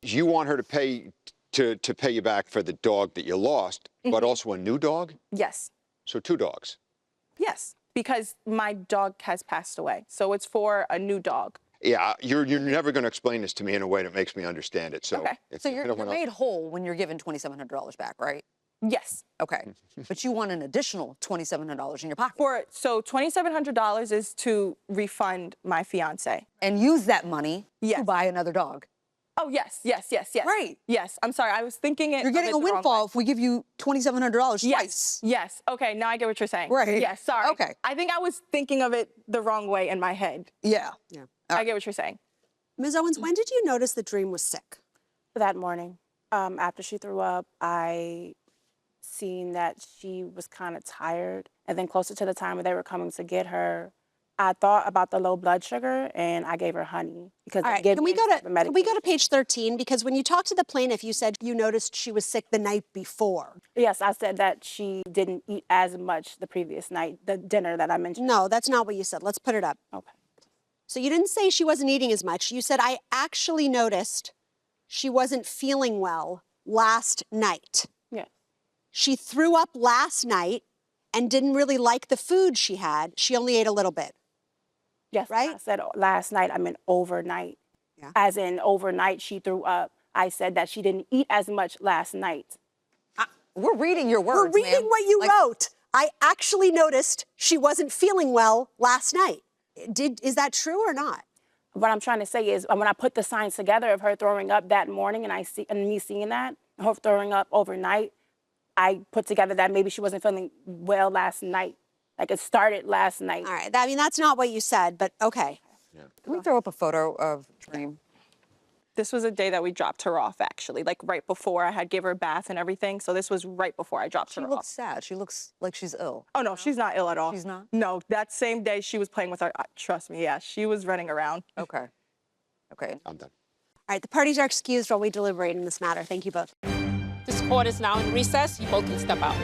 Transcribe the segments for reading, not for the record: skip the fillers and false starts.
You want her to pay you back for the dog that you lost, but also a new dog? Yes. So 2 dogs? Yes, because my dog has passed away. So it's for a new dog. Yeah, you're never going to explain this to me in a way that makes me understand it. So, Okay. So you're made whole when you're given $2,700 back, right? Yes. Okay. But you want an additional $2,700 in your pocket. So $2,700 is to refund my fiance. And use that money Yes. to buy another dog. Oh, yes. Right. Yes, I'm sorry. I was thinking it. You're getting a windfall if we give you $2,700 Yes. twice. Yes. Okay, now I get what you're saying. Right. Yes, sorry. Okay. I think I was thinking of it the wrong way in my head. Yeah. I get what you're saying. Ms. Owens, when did you notice that Dream was sick? That morning, after she threw up, I seen that she was kind of tired. And then closer to the time when they were coming to get her, I thought about the low blood sugar and I gave her honey because All right, can we go to page 13? Because when you talked to the plaintiff, you said you noticed she was sick the night before. Yes, I said that she didn't eat as much the previous night, the dinner that I mentioned. No, that's not what you said. Let's put it up. Okay. So you didn't say she wasn't eating as much. You said, I actually noticed she wasn't feeling well last night. Yes. She threw up last night and didn't really like the food she had. She only ate a little bit. Yes, right? I said last night, I meant overnight. Yeah. As in overnight she threw up. I said that she didn't eat as much last night. We're reading your words, We're reading what you wrote. I actually noticed she wasn't feeling well last night. Is that true or not? What I'm trying to say is when I put the signs together of her throwing up that morning and me seeing that, her throwing up overnight, I put together that maybe she wasn't feeling well last night. Like it started last night. All right. I mean, that's not what you said, but okay. Yeah. Can we throw up a photo of Dream? This was a day that we dropped her off, actually, like right before I had give her a bath and everything. So this was right before I dropped her She off. looks sad. She looks like she's ill. Oh, no, she's not ill at all. She's not? No, that same day she was playing with her, trust me, yeah, she was running around. Okay. Okay. I'm done. All right. The parties are excused while we deliberate in this matter. Thank you both. This court is now in recess. You both can step out.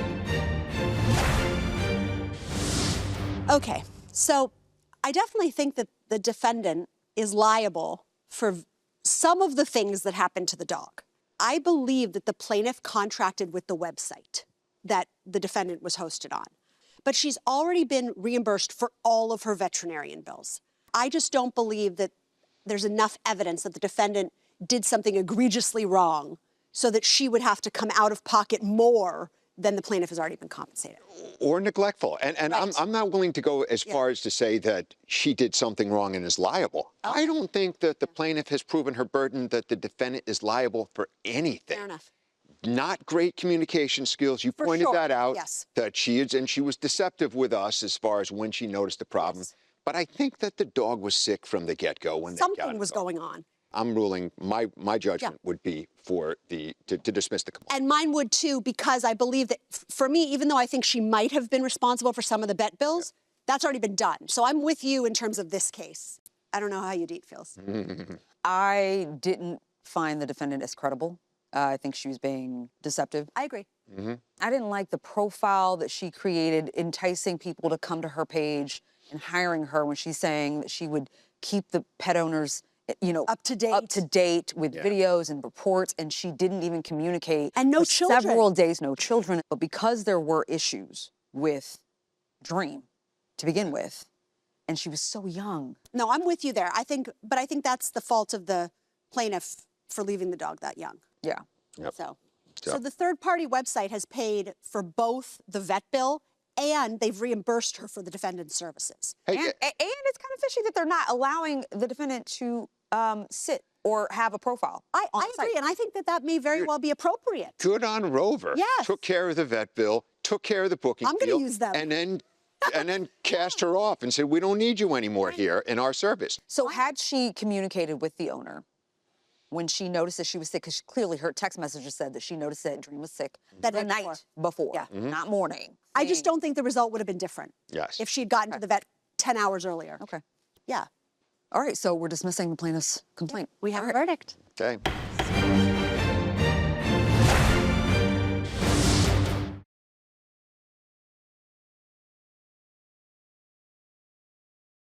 Okay. So I definitely think that the defendant is liable for some of the things that happened to the dog. I believe that the plaintiff contracted with the website that the defendant was hosted on, but she's already been reimbursed for all of her veterinarian bills. I just don't believe that there's enough evidence that the defendant did something egregiously wrong so that she would have to come out of pocket more than the plaintiff has already been compensated. Or neglectful. And Right. I'm not willing to go as far as to say that she did something wrong and is liable. I don't think that the plaintiff has proven her burden that the defendant is liable for anything. Fair enough. Not great communication skills. You For pointed sure, that out. yes. That she was deceptive with us as far as when she noticed the problem. Yes. But I think that the dog was sick from the get-go when they got Something was involved. going on. I'm ruling, my judgment would be for to dismiss the complaint. And mine would too, because I believe that for me, even though I think she might have been responsible for some of the vet bills, that's already been done. So I'm with you in terms of this case. I don't know how Yudit feels. I didn't find the defendant as credible. I think she was being deceptive. I agree. I didn't like the profile that she created, enticing people to come to her page and hiring her when she's saying that she would keep the pet owners, you know, Up to date. with videos and reports, and she didn't even communicate And no for children. several days, no children. But because there were issues with Dream to begin with, and she was so young. No, I'm with you there. I think that's the fault of the plaintiff for leaving the dog that young. Yeah. Yep. So the third-party website has paid for both the vet bill and they've reimbursed her for the defendant's services. Hey, And it's kind of fishy that they're not allowing the defendant to sit or have a profile. I on the agree, site. and I think that may very well be appropriate. good on Rover. Yes. Took care of the vet bill, took care of the booking I'm gonna deal, use them. and then cast her off and said, we don't need you anymore here in our service. So had she communicated with the owner when she noticed that she was sick, because clearly her text messages said that she noticed that Dream was sick That the night night before, Yeah. not morning. I just don't think the result would have been different Yes. if she'd gotten to the vet 10 hours earlier. Okay. Yeah. All right, so we're dismissing the plaintiff's complaint. We have a verdict. Okay.